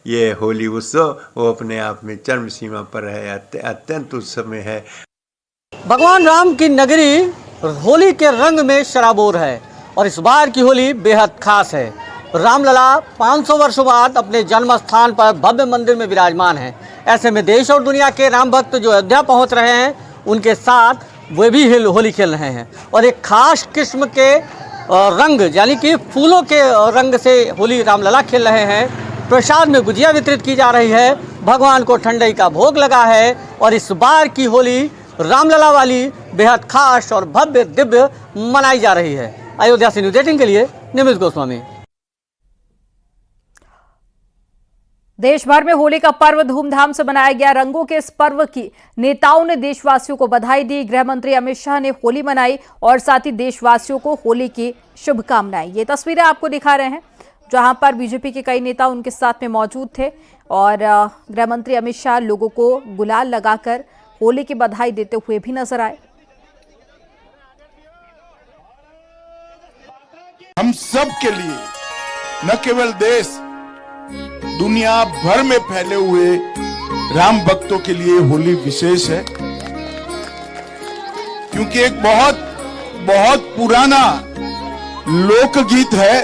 ये होली उत्सव वो अपने आप में चरम सीमा पर है, अत्यंत उत्सवमय है। भगवान राम की नगरी होली के रंग में शराबोर है और इस बार की होली बेहद खास है। रामलला 500 वर्षों बाद अपने जन्म स्थान पर भव्य मंदिर में विराजमान हैं। ऐसे में देश और दुनिया के राम भक्त जो अयोध्या पहुंच रहे हैं, उनके साथ वे भी होली खेल रहे हैं और एक खास किस्म के रंग यानी कि फूलों के रंग से होली रामलला खेल रहे हैं। प्रसाद में गुजिया वितरित की जा रही है, भगवान को ठंडाई का भोग लगा है और इस बार की होली रामलला वाली बेहद खास और भव्य दिव्य मनाई जा रही है। अयोध्या से न्यूज 18 के लिए निमित गोस्वामी। देश भर में होली का पर्व धूमधाम से मनाया गया। रंगों के इस पर्व की नेताओं ने देशवासियों को बधाई दी। गृह मंत्री अमित शाह ने होली मनाई और साथ ही देशवासियों को होली की शुभकामनाएं। ये तस्वीरें आपको दिखा रहे हैं जहां पर बीजेपी के कई नेता उनके साथ में मौजूद थे और गृह मंत्री अमित शाह लोगों को गुलाल लगाकर होली की बधाई देते हुए भी नजर आए। हम सब के लिए, न केवल देश, दुनिया भर में फैले हुए राम भक्तों के लिए होली विशेष है, क्योंकि एक बहुत बहुत पुराना लोकगीत है,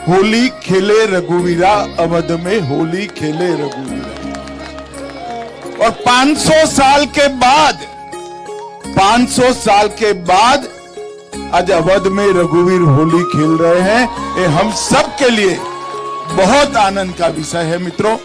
होली खेले रघुवीरा अवध में होली खेले रघुवीरा। और 500 साल के बाद आज अवध में रघुवीर होली खेल रहे हैं। ये हम सब के लिए बहुत आनंद का विषय है मित्रों।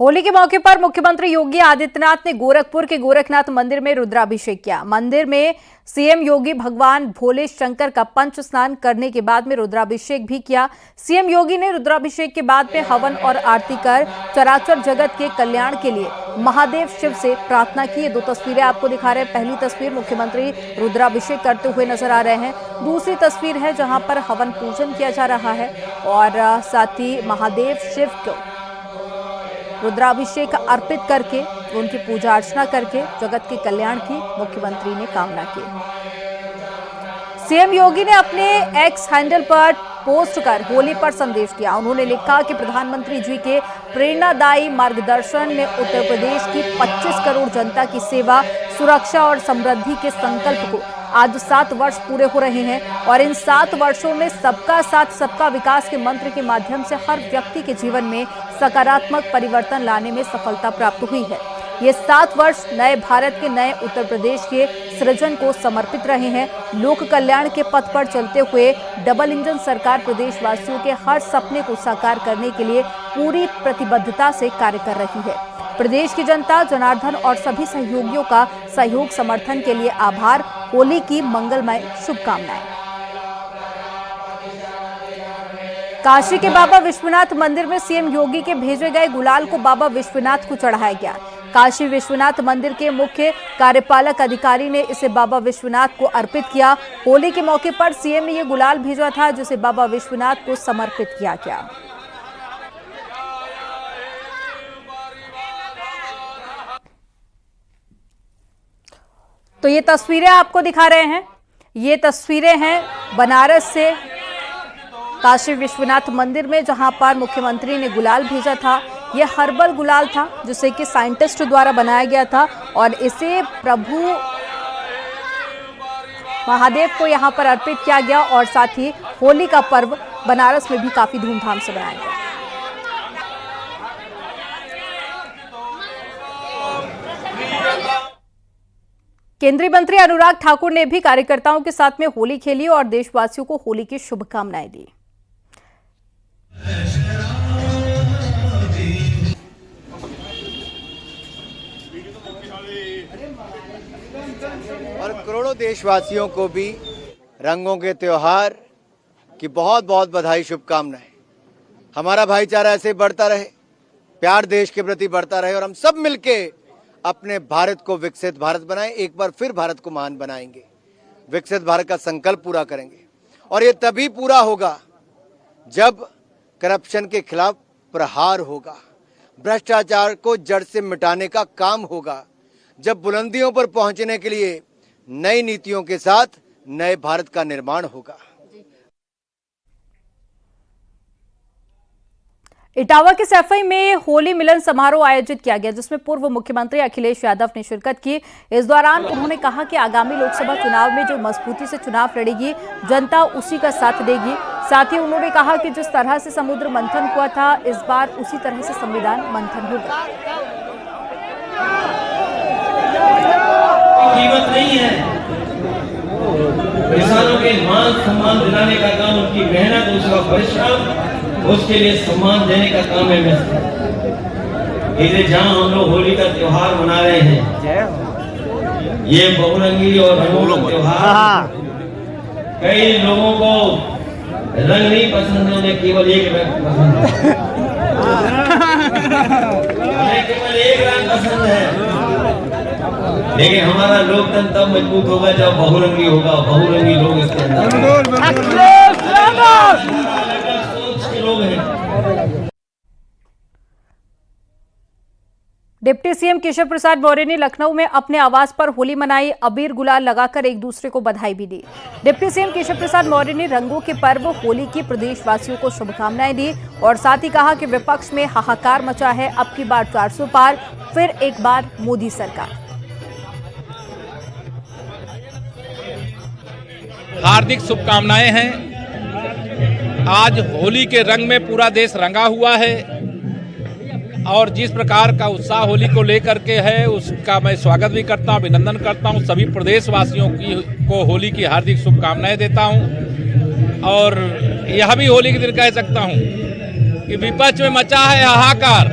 होली के मौके पर मुख्यमंत्री योगी आदित्यनाथ ने गोरखपुर के गोरखनाथ मंदिर में रुद्राभिषेक किया। मंदिर में सीएम योगी भगवान भोले शंकर का पंच स्नान करने के बाद में रुद्राभिषेक भी किया। सीएम योगी ने रुद्राभिषेक के बाद में हवन और आरती कर चराचर जगत के कल्याण के लिए महादेव शिव से प्रार्थना की। ये दो तस्वीरें आपको दिखा रहे हैं। पहली तस्वीर मुख्यमंत्री रुद्राभिषेक करते हुए नजर आ रहे हैं। दूसरी तस्वीर है जहां पर हवन पूजन किया जा रहा है और साथ ही महादेव शिव को रुद्राभिषेक अर्पित करके उनकी पूजा अर्चना करके जगत के कल्याण की मुख्यमंत्री ने कामना की। सीएम योगी ने अपने एक्स हैंडल पर पोस्ट कर होली पर संदेश दिया। उन्होंने लिखा कि प्रधानमंत्री जी के प्रेरणादायी मार्गदर्शन ने उत्तर प्रदेश की 25 करोड़ जनता की सेवा, सुरक्षा और समृद्धि के संकल्प को आज 7 वर्ष पूरे हो रहे हैं और इन 7 वर्षों में सबका साथ सबका विकास के मंत्र के माध्यम से हर व्यक्ति के जीवन में सकारात्मक परिवर्तन लाने में सफलता प्राप्त हुई है। ये 7 वर्ष नए भारत के नए उत्तर प्रदेश के सृजन को समर्पित रहे हैं। लोक कल्याण के पथ पर चलते हुए डबल इंजन सरकार प्रदेशवासियों के हर सपने को साकार करने के लिए पूरी प्रतिबद्धता से कार्य कर रही है। प्रदेश की जनता, जनार्दन और सभी सहयोगियों का सहयोग समर्थन के लिए आभार। होली की मंगलमय शुभकामनाएं। काशी के बाबा विश्वनाथ मंदिर में सीएम योगी के भेजे गए गुलाल को बाबा विश्वनाथ को चढ़ाया गया। काशी विश्वनाथ मंदिर के मुख्य कार्यपालक अधिकारी ने इसे बाबा विश्वनाथ को अर्पित किया। होली के मौके पर सीएम ने ये गुलाल भेजा था जिसे बाबा विश्वनाथ को समर्पित किया गया। तो ये तस्वीरें आपको दिखा रहे हैं। ये तस्वीरें हैं बनारस से काशी विश्वनाथ मंदिर में जहां पर मुख्यमंत्री ने गुलाल भेजा था। ये हर्बल गुलाल था जिसे कि साइंटिस्ट द्वारा बनाया गया था और इसे प्रभु महादेव को यहां पर अर्पित किया गया और साथ ही होली का पर्व बनारस में भी काफी धूमधाम से मनाया गया। केंद्रीय मंत्री अनुराग ठाकुर ने भी कार्यकर्ताओं के साथ में होली खेली और देशवासियों को होली की शुभकामनाएं दी। और करोड़ों देशवासियों को भी रंगों के त्योहार की बहुत बहुत बधाई, शुभकामनाएं। हमारा भाईचारा ऐसे बढ़ता रहे, प्यार देश के प्रति बढ़ता रहे और हम सब मिलके अपने भारत को विकसित भारत बनाएं। एक बार फिर भारत को महान बनाएंगे, विकसित भारत का संकल्प पूरा करेंगे और ये तभी पूरा होगा जब करप्शन के खिलाफ प्रहार होगा, भ्रष्टाचार को जड़ से मिटाने का काम होगा, जब बुलंदियों पर पहुंचने के लिए नई नीतियों के साथ नए भारत का निर्माण होगा। इटावा के सैफई में होली मिलन समारोह आयोजित किया गया, जिसमें पूर्व मुख्यमंत्री अखिलेश यादव ने शिरकत की। इस दौरान उन्होंने कहा कि आगामी लोकसभा चुनाव में जो मजबूती से चुनाव लड़ेगी, जनता उसी का साथ देगी। साथ ही उन्होंने कहा कि जिस तरह से समुद्र मंथन हुआ था, इस बार उसी तरह से संविधान मंथन होगा। कीमत नहीं है, किसानों के मान सम्मान दिलाने का काम उनकी मेहनत, उसका परिश्रम, उसके लिए सम्मान देने का काम है। इसे जहां हम लोग होली का त्योहार मना रहे हैं, ये बहुरंगी और रंगों का त्योहार, कई लोगों को रंग नहीं पसंद है, उन्हें केवल एक रंग पसंद है। उन्हें केवल एक रंग पसंद है। लेकिन हमारा लोकतंत्र तब मजबूत होगा जब बहुरंगी होगा, बहुरंगी लोग इसके अंदर लोग हैं। डिप्टी सीएम केशव प्रसाद मौर्य ने लखनऊ में अपने आवास पर होली मनाई। अबीर गुलाल लगाकर एक दूसरे को बधाई भी दी। डिप्टी सीएम केशव प्रसाद मौर्य ने रंगों के पर्व होली की प्रदेशवासियों को शुभकामनाएं दी और साथ ही कहा कि विपक्ष में हाहाकार मचा है। अब की बार 400 पार, फिर एक बार मोदी सरकार। हार्दिक शुभकामनाएं हैं। आज होली के रंग में पूरा देश रंगा हुआ है और जिस प्रकार का उत्साह होली को लेकर के है, उसका मैं स्वागत भी करता हूं, अभिनंदन करता हूं। सभी प्रदेशवासियों को होली की हार्दिक शुभकामनाएं देता हूं और यह भी होली के दिन कह सकता हूं कि विपक्ष में मचा है हाहाकार,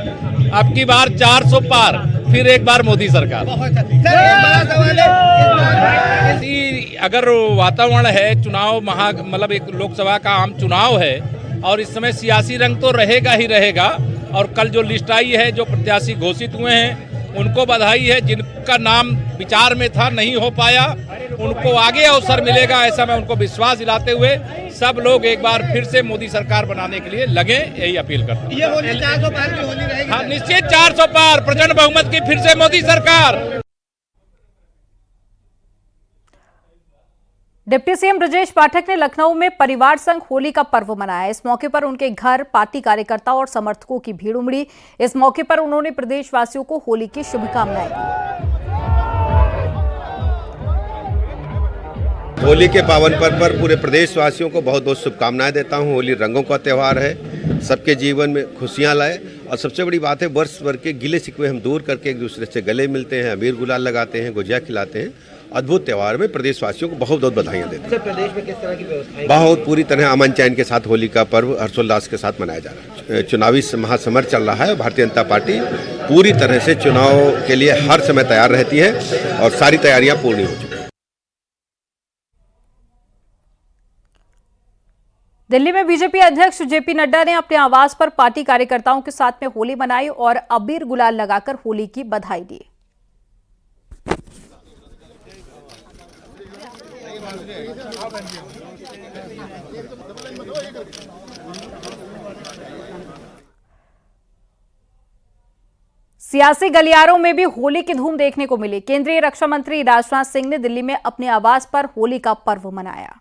अब की बार 400 पार, फिर एक बार मोदी सरकार। अगर वातावरण है, चुनाव मतलब एक लोकसभा का आम चुनाव है और इस समय सियासी रंग तो रहेगा ही रहेगा। और कल जो लिस्ट आई है, जो प्रत्याशी घोषित हुए हैं, उनको बधाई है। जिनका नाम विचार में था, नहीं हो पाया, उनको आगे अवसर मिलेगा, ऐसा मैं उनको विश्वास दिलाते हुए सब लोग एक बार फिर से मोदी सरकार बनाने के लिए लगे, यही अपील करता हूं। ये होली 400 पार की होली रहेगी। हाँ, निश्चित 400 पार, प्रचंड बहुमत की फिर से मोदी सरकार। डिप्टी सीएम ब्रजेश पाठक ने लखनऊ में परिवार संग होली का पर्व मनाया। इस मौके पर उनके घर पार्टी कार्यकर्ताओं और समर्थकों की भीड़ उमड़ी। इस मौके पर उन्होंने प्रदेशवासियों को होली की शुभकामनाएं दी। होली के पावन पर्व पर पूरे प्रदेशवासियों को बहुत बहुत शुभकामनाएं देता हूं। होली रंगों का त्यौहार है, सबके जीवन में खुशियां लाए और सबसे बड़ी बात है, वर्ष भर के गिले शिकवे हम दूर करके एक दूसरे से गले मिलते हैं, अबीर गुलाल लगाते हैं, गुजिया खिलाते हैं। अद्भुत त्यौहार में प्रदेशवासियों को बहुत बहुत बधाइयां देते हैं। प्रदेश में किस तरह की व्यवस्था? बहुत पूरी तरह अमन चैन के साथ होली का पर्व हर्षोल्लास के साथ मनाया जा रहा है। चुनावी महासमर चल रहा है और भारतीय जनता पार्टी पूरी तरह से चुनाव के लिए हर समय तैयार रहती है और सारी तैयारियां पूर्ण हो चुकी हैं। दिल्ली में बीजेपी अध्यक्ष जेपी नड्डा ने अपने आवास पर पार्टी कार्यकर्ताओं के साथ में होली मनाई और अबीर गुलाल लगाकर होली की बधाई दी। सियासी गलियारों में भी होली की धूम देखने को मिली। केंद्रीय रक्षा मंत्री राजनाथ सिंह ने दिल्ली में अपने आवास पर होली का पर्व मनाया।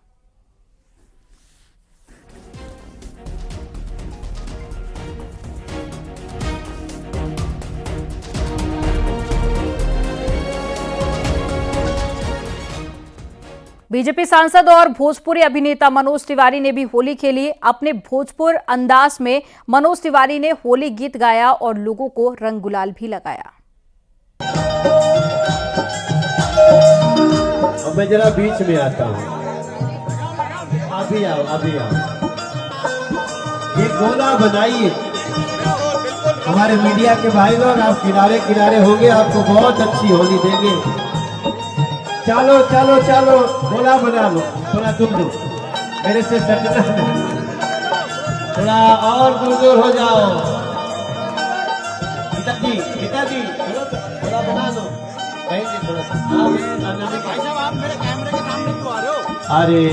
बीजेपी सांसद और भोजपुरी अभिनेता मनोज तिवारी ने भी होली खेली। अपने भोजपुर अंदाज में मनोज तिवारी ने होली गीत गाया और लोगों को रंग गुलाल भी लगाया। अब मैं जरा बीच में आता हूँ, अभी आओ अभी आओ। ये गोला बनाइए। हमारे मीडिया के भाई लोग, आप किनारे किनारे होंगे, आपको बहुत अच्छी होली देंगे। चलो चलो चलो, गोला बना लो, थोड़ा दूर दो, मेरे से सटना नहीं, थोड़ा और दूर हो जाओ। पिताजी थोड़ा बना लो, थोड़ा सा। आप मेरे कैमरे के सामने क्यों आ रहे हो? अरे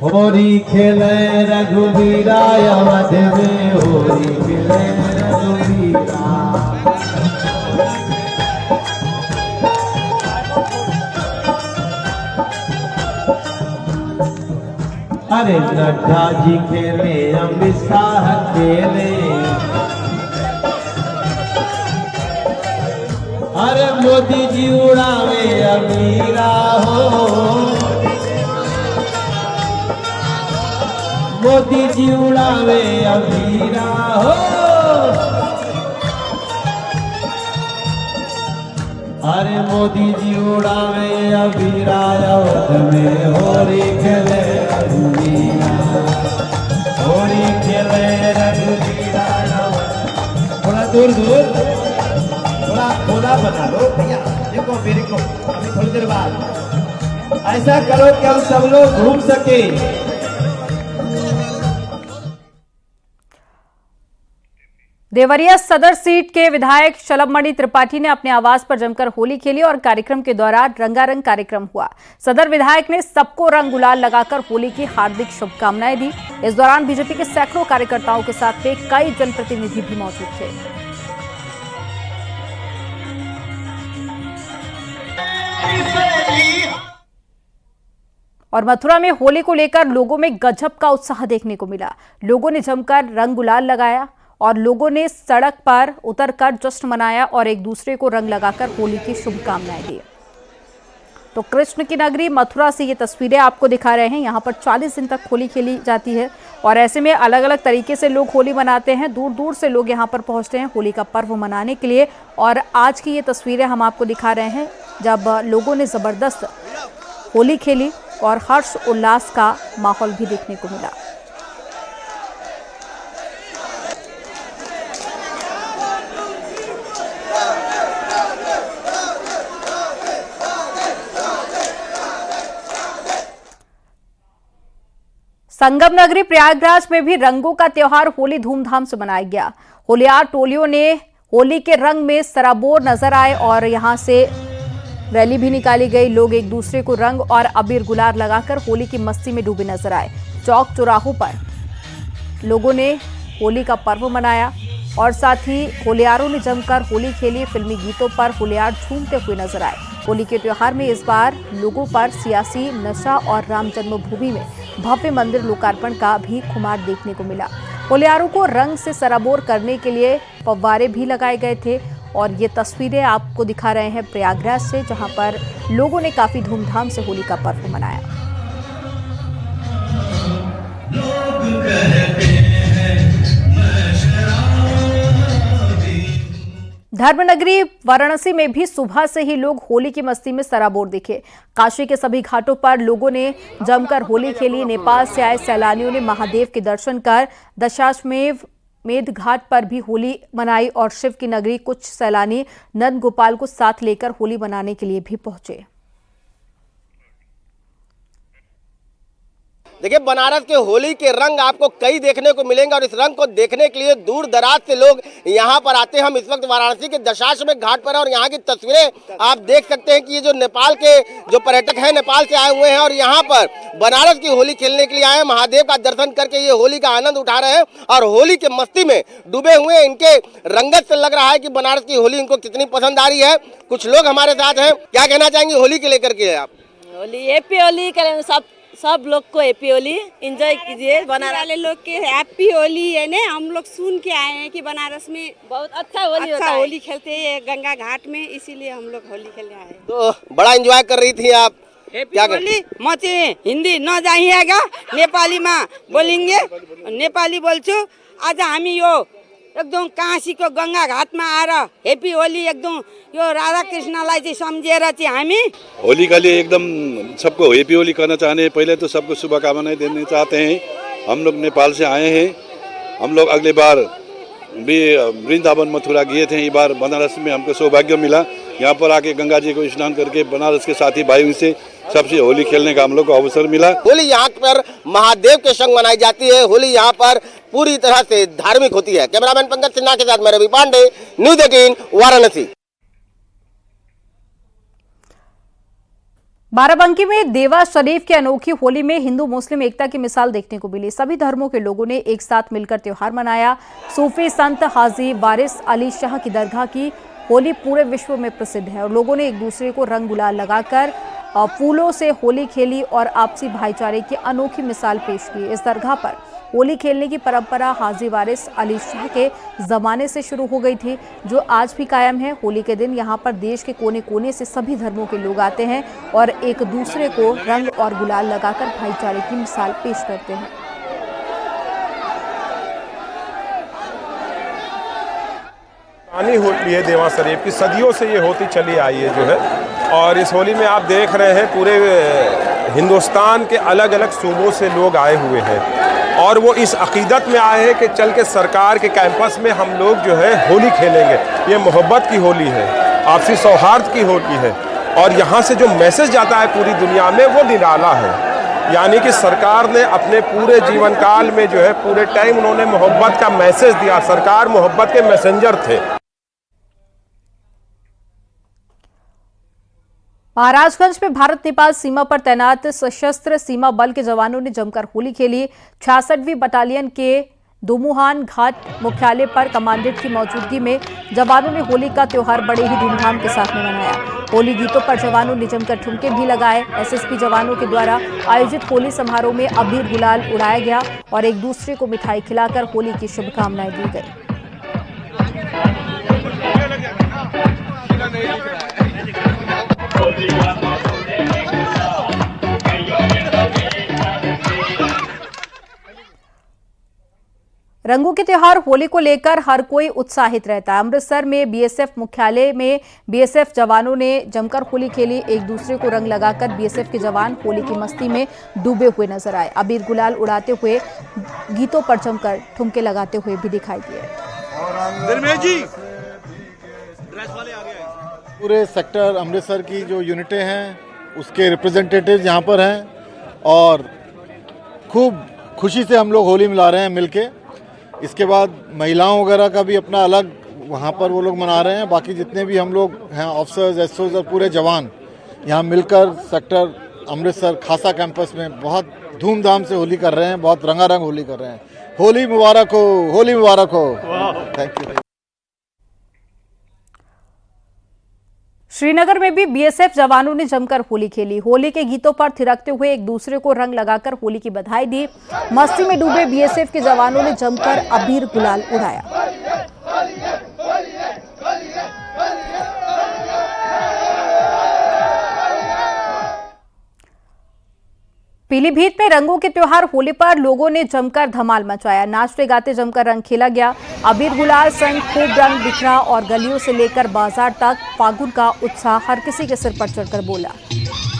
होली खेले रघुवीरा, अवध में होली खेले रघुवीरा। अरे नड्डा जी खेले अमित शाह खेले, अरे मोदी जी उड़ावे अमीरा हो, मोदी जी उड़ावे अमीरा हो, अरे मोदी जी उड़ावे अबीरा, अवध में होली खेले रघुवीरा, होली खेले रघुवीरा। थोड़ा दूर दूर, थोड़ा थोड़ा बना लो भैया, देखो मेरे को अभी थोड़ी देर बाद ऐसा करो कि हम सब लोग घूम सके। देवरिया सदर सीट के विधायक शलभमणि त्रिपाठी ने अपने आवास पर जमकर होली खेली और कार्यक्रम के दौरान रंगारंग कार्यक्रम हुआ। सदर विधायक ने सबको रंग गुलाल लगाकर होली की हार्दिक शुभकामनाएं दी। इस दौरान बीजेपी के सैकड़ों कार्यकर्ताओं के साथ में कई जनप्रतिनिधि भी मौजूद थे। और मथुरा में होली को लेकर लोगों में गजब का उत्साह देखने को मिला। लोगों ने जमकर रंग गुलाल लगाया और लोगों ने सड़क पर उतरकर जश्न मनाया और एक दूसरे को रंग लगाकर होली की शुभकामनाएं दी। तो कृष्ण की नगरी मथुरा से ये तस्वीरें आपको दिखा रहे हैं। यहाँ पर 40 दिन तक होली खेली जाती है और ऐसे में अलग अलग तरीके से लोग होली मनाते हैं। दूर दूर से लोग यहाँ पर पहुँचते हैं होली का पर्व मनाने के लिए। और आज की ये तस्वीरें हम आपको दिखा रहे हैं जब लोगों ने ज़बरदस्त होली खेली और हर्ष उल्लास का माहौल भी देखने को मिला। संगम नगरी प्रयागराज में भी रंगों का त्योहार होली धूमधाम से मनाया गया। होलियार टोलियों ने होली के रंग में सराबोर नजर आए और यहां से रैली भी निकाली गई। लोग एक दूसरे को रंग और अबीर गुलाल लगाकर होली की मस्ती में डूबे नजर आए। चौक चौराहों पर लोगों ने होली का पर्व मनाया और साथ ही होलियारों ने जमकर होली खेली। फिल्मी गीतों पर होलियार झूमते हुए नजर आए। होली के त्योहार में इस बार लोगों पर सियासी नशा और राम जन्मभूमि में भव्य मंदिर लोकार्पण का भी खुमार देखने को मिला। होलियारों को रंग से सराबोर करने के लिए फव्वारे भी लगाए गए थे और ये तस्वीरें आपको दिखा रहे हैं प्रयागराज से, जहां पर लोगों ने काफी धूमधाम से होली का पर्व मनाया। धर्मनगरी वाराणसी में भी सुबह से ही लोग होली की मस्ती में सराबोर दिखे। काशी के सभी घाटों पर लोगों ने जमकर होली खेली। नेपाल से आए सैलानियों ने महादेव के दर्शन कर दशाश्वमेध घाट पर भी होली मनाई और शिव की नगरी कुछ सैलानी नंद गोपाल को साथ लेकर होली मनाने के लिए भी पहुंचे। देखिए, बनारस के होली के रंग आपको कई देखने को मिलेंगे और इस रंग को देखने के लिए दूर दराज से लोग यहाँ पर आते हैं। हम इस वक्त वाराणसी के दशाश्वमेध घाट पर हैं और यहाँ की तस्वीरें आप देख सकते हैं कि ये जो नेपाल के जो पर्यटक हैं नेपाल से आए हुए हैं और यहाँ पर बनारस की होली खेलने के लिए आए हैं। महादेव का दर्शन करके ये होली का आनंद उठा रहे हैं और होली के मस्ती में डूबे हुए हैं। इनके रंगत से लग रहा है कि बनारस की होली इनको कितनी पसंद आ रही है। कुछ लोग हमारे साथ हैं, क्या कहना चाहेंगे होली के लेकर के? आप होली हैप्पी होली करें, सब लोग को हैप्पी होली एंजॉय कीजिए। बनारस वाले लोग के हैप्पी होली है ना। हम लोग सुन के आए हैं कि बनारस में बहुत अच्छा होली खेलते हैं गंगा घाट में, इसीलिए हम लोग होली खेलने आए। तो बड़ा एंजॉय कर रही थी आप? क्या होली म चाहिँ हिंदी न जानिएगा, नेपाली में बोलेंगे, नेपाली बोल्छु। आज हामी यो एकदम काशीको गंगा घाटमा आएर हैप्पी होली एकदम यो राधा कृष्णलाई चाहिँ सम्झेर चाहिँ हामी होली का लिए एकदम सबको हैप्पी होली करना चाहते हैं। पहले तो सबको शुभकामनाएं देने चाहते हैं। हम लोग नेपाल से आए हैं। हम लोग अगले बार भी वृंदावन मथुरा गए थे। इस बार बनारस में हमको सौभाग्य मिला यहाँ पर आके गंगा जी को स्नान करके बनारस के साथी भाइयों से सबसे होली खेलने का हम लोग को अवसर मिला। होली यहाँ पर महादेव के संग मनाई जाती है। होली यहाँ पर पूरी तरह से धार्मिक होती है। कैमरामैन पंकज सिन्हा के साथ मैं रवि पांडे, न्यूज़ 18 वाराणसी। बाराबंकी में देवा शरीफ की अनोखी होली में हिंदू मुस्लिम एकता की मिसाल देखने को मिली। सभी धर्मों के लोगों ने एक साथ मिलकर त्योहार मनाया। सूफी संत हाजी वारिस अली शाह की दरगाह की होली पूरे विश्व में प्रसिद्ध है और लोगों ने एक दूसरे को रंग गुलाल लगाकर फूलों से होली खेली और आपसी भाईचारे की अनोखी मिसाल पेश की। इस दरगाह पर होली खेलने की परंपरा हाजी वारिस अली शाह के ज़माने से शुरू हो गई थी, जो आज भी कायम है। होली के दिन यहाँ पर देश के कोने कोने से सभी धर्मों के लोग आते हैं और एक दूसरे को रंग और गुलाल लगाकर भाईचारे की मिसाल पेश करते हैं। पुरानी होली है देवा शरीफ की, सदियों से ये होती चली आई है जो है। और इस होली में आप देख रहे हैं पूरे हिंदुस्तान के अलग अलग सूबों से लोग आए हुए हैं और वो इस अकीदत में आए हैं कि चल के सरकार के कैंपस में हम लोग जो है होली खेलेंगे। ये मोहब्बत की होली है, आपसी सौहार्द की होली है और यहाँ से जो मैसेज जाता है पूरी दुनिया में वो निराला है। यानी कि सरकार ने अपने पूरे जीवन काल में जो है पूरे टाइम उन्होंने मोहब्बत का मैसेज दिया। सरकार मोहब्बत के मैसेंजर थे। महाराजगंज में भारत नेपाल सीमा पर तैनात सशस्त्र सीमा बल के जवानों ने जमकर होली खेली। 66वीं बटालियन के दोमुहान घाट मुख्यालय पर कमांडेंट की मौजूदगी में जवानों ने होली का त्योहार बड़े ही धूमधाम के साथ में मनाया। होली गीतों पर जवानों ने जमकर ठुमके भी लगाए। एसएसपी जवानों के द्वारा आयोजित होली समारोह में अबीर गुलाल उड़ाया गया और एक दूसरे को मिठाई खिलाकर होली की शुभकामनाएं दी गई। रंगों के त्योहार होली को लेकर हर कोई उत्साहित रहता है। अमृतसर में बीएसएफ मुख्यालय में बीएसएफ जवानों ने जमकर होली खेली। एक दूसरे को रंग लगाकर बीएसएफ के जवान होली की मस्ती में डूबे हुए नजर आए। अबीर गुलाल उड़ाते हुए गीतों पर जमकर ठुमके लगाते हुए भी दिखाई दिए। पूरे सेक्टर अमृतसर की जो यूनिटें हैं उसके रिप्रेजेंटेटिव यहाँ पर हैं और खूब खुशी से हम लोग होली मिला रहे हैं मिलके। इसके बाद महिलाओं वगैरह का भी अपना अलग वहाँ पर वो लोग मना रहे हैं। बाकी जितने भी हम लोग हैं ऑफिसर्स एसओज और पूरे जवान यहाँ मिलकर सेक्टर अमृतसर खासा कैंपस में बहुत धूमधाम से होली कर रहे हैं, बहुत रंगारंग होली कर रहे हैं। होली मुबारक हो, होली मुबारक हो। Thank you. श्रीनगर में भी बीएसएफ जवानों ने जमकर होली खेली। होली के गीतों पर थिरकते हुए एक दूसरे को रंग लगाकर होली की बधाई दी। मस्ती में डूबे बीएसएफ के जवानों ने जमकर अबीर गुलाल उड़ाया। पीलीभीत में रंगों के त्योहार होली पर लोगों ने जमकर धमाल मचाया। नाचते गाते जमकर रंग खेला गया। अबीर गुलाल संग खूब रंग बिखरा और गलियों से लेकर बाजार तक फागुन का उत्साह हर किसी के सिर पर चढ़कर बोला।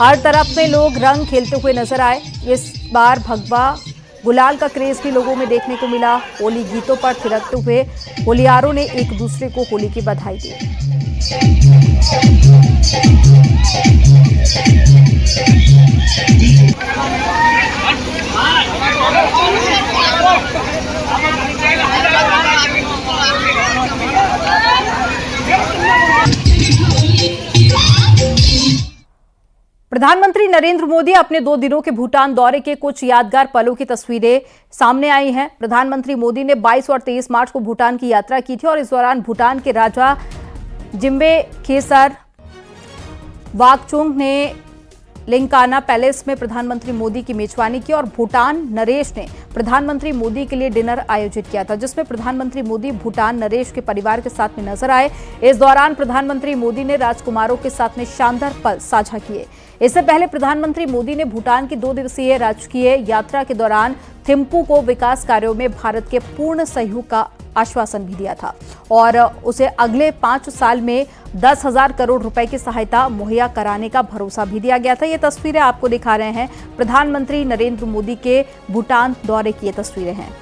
हर तरफ में लोग रंग खेलते हुए नजर आए। इस बार भगवा गुलाल का क्रेज भी लोगों में देखने को मिला। होली गीतों पर थिरकते हुए होलियारों ने एक दूसरे को होली की बधाई दी। प्रधानमंत्री नरेंद्र मोदी अपने 2 दिनों के भूटान दौरे के कुछ यादगार पलों की तस्वीरें सामने आई हैं। प्रधानमंत्री मोदी ने 22 और 23 मार्च को भूटान की यात्रा की थी और इस दौरान भूटान के राजा जिम्बे खेसर वाकचुंग ने लिंकाना पैलेस में प्रधानमंत्री मोदी की मेजबानी की और भूटान नरेश ने प्रधानमंत्री मोदी के लिए डिनर आयोजित किया था, जिसमें प्रधानमंत्री मोदी भूटान नरेश के परिवार के साथ में नजर आए। इस दौरान प्रधानमंत्री मोदी ने राजकुमारों के साथ में शानदार पल साझा किए। इससे पहले प्रधानमंत्री मोदी ने भूटान की 2 दिवसीय राजकीय यात्रा के दौरान थिम्पू को विकास कार्यों में भारत के पूर्ण सहयोग का आश्वासन भी दिया था और उसे अगले 5 साल में 10,000 करोड़ रुपए की सहायता मुहैया कराने का भरोसा भी दिया गया था। ये तस्वीरें आपको दिखा रहे हैं प्रधानमंत्री नरेंद्र मोदी के भूटान दौरे की ये तस्वीरें हैं।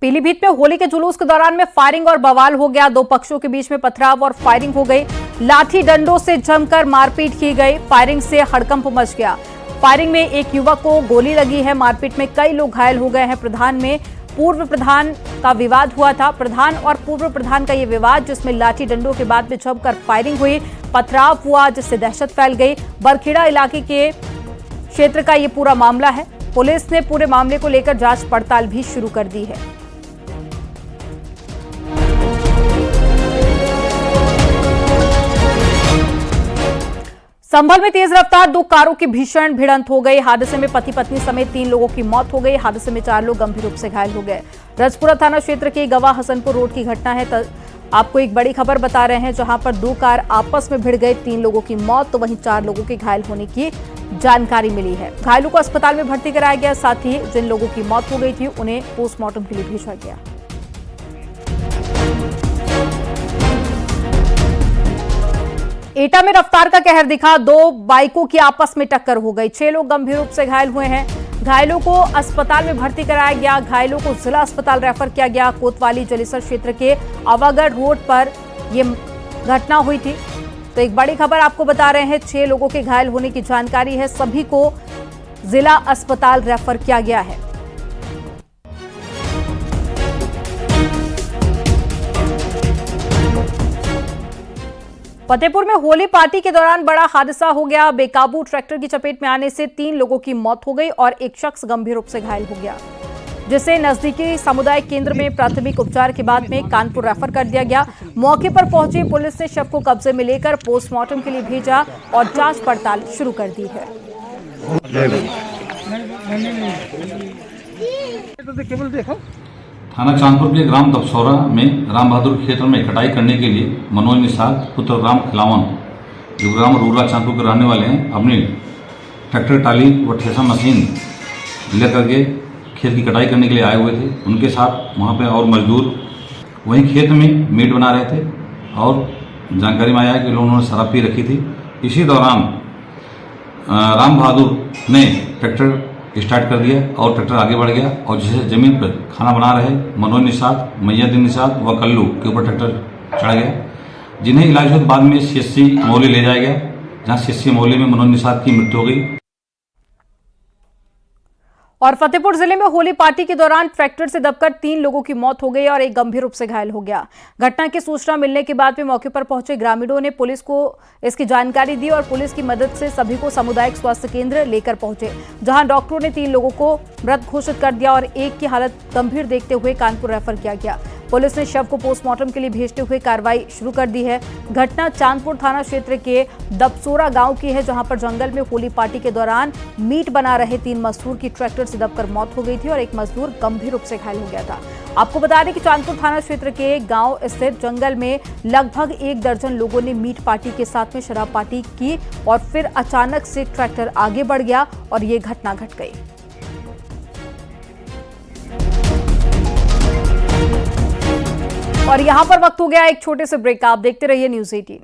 पीलीभीत में होली के जुलूस के दौरान में फायरिंग और बवाल हो गया। 2 पक्षों के बीच में पथराव और फायरिंग हो गई। लाठी डंडों से जमकर मारपीट की गई। फायरिंग से हड़कंप मच गया। फायरिंग में एक युवक को गोली लगी है। मारपीट में कई लोग घायल हो गए हैं। प्रधान में पूर्व प्रधान का विवाद हुआ था। प्रधान और पूर्व प्रधान का यह विवाद, जिसमें लाठी डंडों के बाद में जमकर फायरिंग हुई, पथराव हुआ, जिससे दहशत फैल गई। बरखेड़ा इलाके के क्षेत्र का यह पूरा मामला है। पुलिस ने पूरे मामले को लेकर जांच पड़ताल भी शुरू कर दी है। संभल में तेज रफ्तार 2 कारों की भीषण भिड़ंत हो गई। हादसे में पति पत्नी समेत 3 लोगों की मौत हो गई। हादसे में 4 लोग गंभीर रूप से घायल हो गए। रजपुरा थाना क्षेत्र के गवा हसनपुर रोड की घटना है। आपको एक बड़ी खबर बता रहे हैं, जहां पर 2 कार आपस में भिड़ गई, 3 लोगों की मौत तो वहीं 4 लोगों के घायल होने की जानकारी मिली है। घायलों को अस्पताल में भर्ती कराया गया, साथ ही जिन लोगों की मौत हो गई थी उन्हें पोस्टमार्टम के लिए भेजा गया। एटा में रफ्तार का कहर दिखा, 2 बाइकों की आपस में टक्कर हो गई। 6 लोग गंभीर रूप से घायल हुए हैं। घायलों को अस्पताल में भर्ती कराया गया। घायलों को जिला अस्पताल रेफर किया गया। कोतवाली जलेसर क्षेत्र के आवागढ़ रोड पर यह घटना हुई थी। तो एक बड़ी खबर आपको बता रहे हैं, 6 लोगों के घायल होने की जानकारी है। सभी को जिला अस्पताल रेफर किया गया है। फतेहपुर में होली पार्टी के दौरान बड़ा हादसा हो गया। बेकाबू ट्रैक्टर की चपेट में आने से 3 लोगों की मौत हो गई और एक शख्स गंभीर रूप से घायल हो गया, जिसे नजदीकी सामुदायिक केंद्र में प्राथमिक उपचार के बाद में कानपुर रेफर कर दिया गया। मौके पर पहुंची पुलिस ने शव को कब्जे में लेकर पोस्टमार्टम के लिए भेजा और जांच पड़ताल शुरू कर दी है। थाना चांदपुर के ग्राम दबसौरा में राम बहादुर क्षेत्र में कटाई करने के लिए मनोज निषाद पुत्र राम खिलावन, जो ग्राम रूरा चांदपुर के रहने वाले हैं, अपनी ट्रैक्टर टाली व ठेसा मशीन लेकर के खेत की कटाई करने के लिए आए हुए थे। उनके साथ वहां पे और मजदूर वहीं खेत में मीट बना रहे थे और जानकारी में आया कि लोगों ने शराब पी रखी थी। इसी दौरान राम बहादुर ने ट्रैक्टर स्टार्ट कर दिया और ट्रैक्टर आगे बढ़ गया और जिसे जमीन पर खाना बना रहे मनोज निषाद, मैयादीन निषाद व कल्लू के ऊपर ट्रैक्टर चढ़ गया, जिन्हें इलाज के बाद में सीएचसी मौली ले जाया गया, जहां सीएचसी मौली में मनोज निषाद की मृत्यु हो गई। और फतेहपुर जिले में होली पार्टी के दौरान ट्रैक्टर से दबकर 3 लोगों की मौत हो गई और एक गंभीर रूप से घायल हो गया। घटना की सूचना मिलने के बाद में मौके पर पहुंचे ग्रामीणों ने पुलिस को इसकी जानकारी दी और पुलिस की मदद से सभी को सामुदायिक स्वास्थ्य केंद्र लेकर पहुंचे, जहां डॉक्टरों ने 3 लोगों को मृत घोषित कर दिया और एक की हालत गंभीर देखते हुए कानपुर रेफर किया गया। पुलिस ने शव को पोस्टमार्टम के लिए भेजते हुए कार्रवाई शुरू कर दी है। घटना चांदपुर थाना क्षेत्र के दबसोरा गांव की है, जहां पर जंगल में होली पार्टी के दौरान मीट बना रहे 3 मजदूर की ट्रैक्टर से दबकर मौत हो गई थी और एक मजदूर गंभीर रूप से घायल हो गया था। आपको बता दें कि चांदपुर थाना क्षेत्र के गांव स्थित जंगल में लगभग 1 दर्जन लोगों ने मीट पार्टी के साथ में शराब पार्टी की और फिर अचानक से ट्रैक्टर आगे बढ़ गया और ये घटना घट गई। और यहां पर वक्त हो गया एक छोटे से ब्रेक का। आप देखते रहिए न्यूज़ 18।